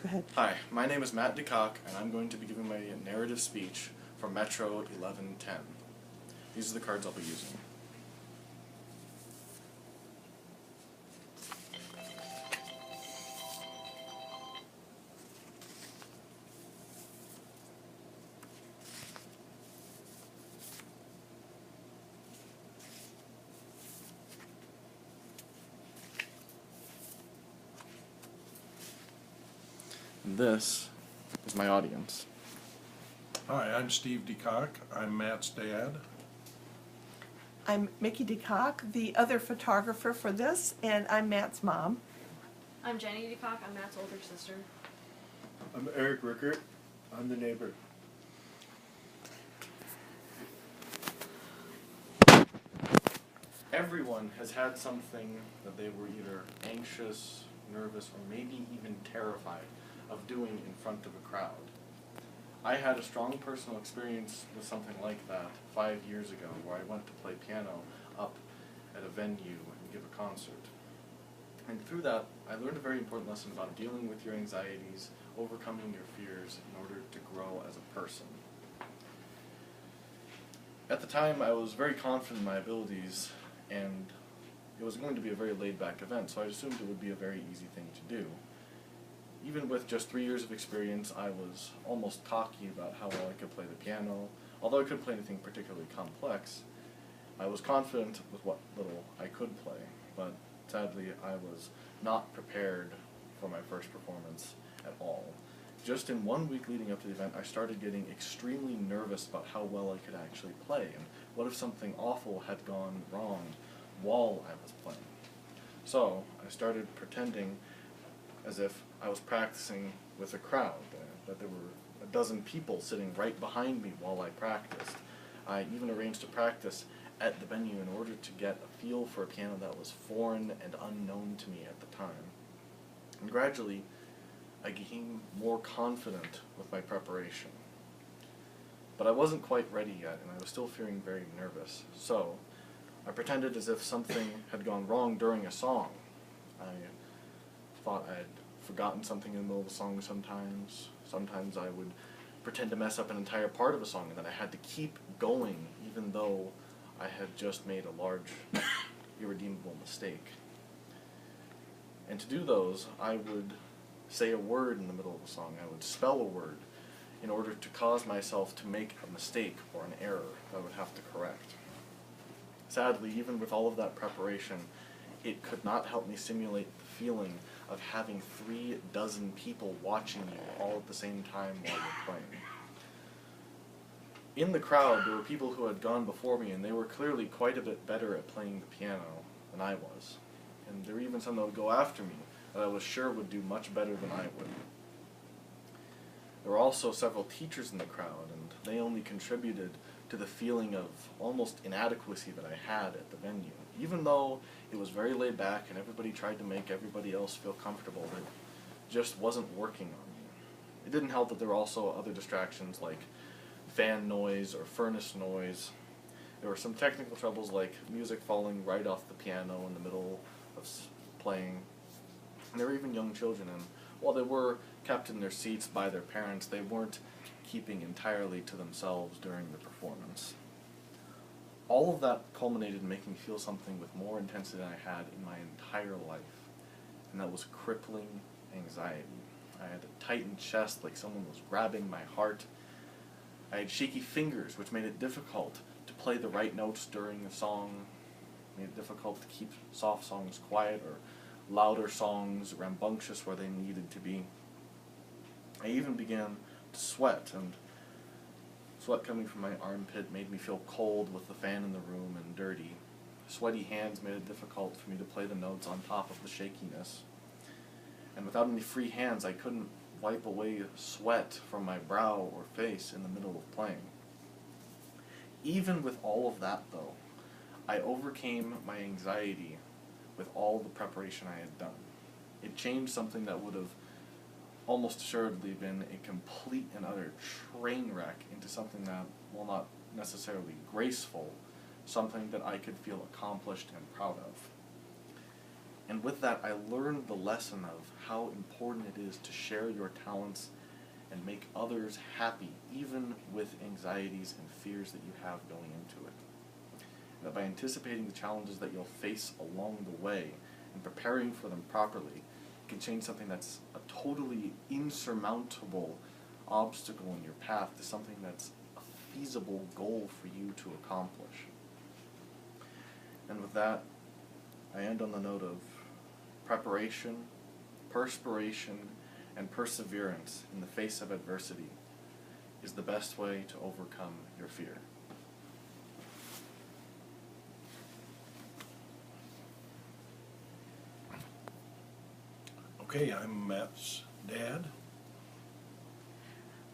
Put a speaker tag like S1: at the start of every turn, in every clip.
S1: Go ahead.
S2: Hi, my name is Matt DeCock, and I'm going to be giving my narrative speech from Metro 1110. These are the cards I'll be using. And this is my audience.
S3: Hi, I'm Steve DeCock. I'm Matt's dad.
S1: I'm Mickey DeCock, the other photographer for this, and I'm Matt's mom.
S4: I'm Jenny DeCock. I'm Matt's older sister.
S5: I'm Eric Rickert. I'm the neighbor.
S2: Everyone has had something that they were either anxious, nervous, or maybe even terrified of doing in front of a crowd. I had a strong personal experience with something like that 5 years ago, where I went to play piano up at a venue and give a concert. And through that, I learned a very important lesson about dealing with your anxieties, overcoming your fears in order to grow as a person. At the time, I was very confident in my abilities, and it was going to be a very laid-back event, so I assumed it would be a very easy thing to do. Even with just 3 years of experience, I was almost cocky about how well I could play the piano. Although I couldn't play anything particularly complex, I was confident with what little I could play, but sadly I was not prepared for my first performance at all. Just in 1 week leading up to the event, I started getting extremely nervous about how well I could actually play, and what if something awful had gone wrong while I was playing. So I started pretending as if I was practicing with a crowd, that there were a dozen people sitting right behind me while I practiced. I even arranged to practice at the venue in order to get a feel for a piano that was foreign and unknown to me at the time. And gradually, I became more confident with my preparation. But I wasn't quite ready yet, and I was still feeling very nervous. So I pretended as if something had gone wrong during a song. I thought I had forgotten something in the middle of a song sometimes. Sometimes I would pretend to mess up an entire part of a song, and then I had to keep going even though I had just made a large, irredeemable mistake. And to do those, I would say a word in the middle of a song. I would spell a word in order to cause myself to make a mistake or an error that I would have to correct. Sadly, even with all of that preparation, it could not help me simulate the feeling of having 36 people watching you all at the same time while you're playing. In the crowd, there were people who had gone before me, and they were clearly quite a bit better at playing the piano than I was. And there were even some that would go after me that I was sure would do much better than I would. There were also several teachers in the crowd, and they only contributed to the feeling of almost inadequacy that I had at the venue. Even though it was very laid back and everybody tried to make everybody else feel comfortable, it just wasn't working on me. It didn't help that there were also other distractions like fan noise or furnace noise. There were some technical troubles like music falling right off the piano in the middle of playing. And there were even young children, and while they were kept in their seats by their parents, they weren't keeping entirely to themselves during the performance. All of that culminated in making me feel something with more intensity than I had in my entire life, and that was crippling anxiety. I had a tightened chest like someone was grabbing my heart. I had shaky fingers, which made it difficult to play the right notes during the song, made it difficult to keep soft songs quiet or louder songs rambunctious where they needed to be. I even began to sweat, and sweat coming from my armpit made me feel cold with the fan in the room and dirty. Sweaty hands made it difficult for me to play the notes on top of the shakiness. And without any free hands, I couldn't wipe away sweat from my brow or face in the middle of playing. Even with all of that, though, I overcame my anxiety with all the preparation I had done. It changed something that would have almost assuredly been a complete and utter train wreck into something that, while not necessarily graceful, something that I could feel accomplished and proud of. And with that, I learned the lesson of how important it is to share your talents and make others happy, even with anxieties and fears that you have going into it. And that by anticipating the challenges that you'll face along the way and preparing for them properly, you can change something that's a totally insurmountable obstacle in your path to something that's a feasible goal for you to accomplish. And with that, I end on the note of preparation, perspiration, and perseverance in the face of adversity is the best way to overcome your fear.
S3: Okay, I'm Matt's dad.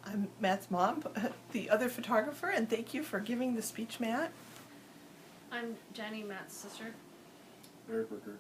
S1: I'm Matt's mom, the other photographer, and thank you for giving the speech, Matt.
S4: I'm Jenny, Matt's sister.
S5: Eric Rickert.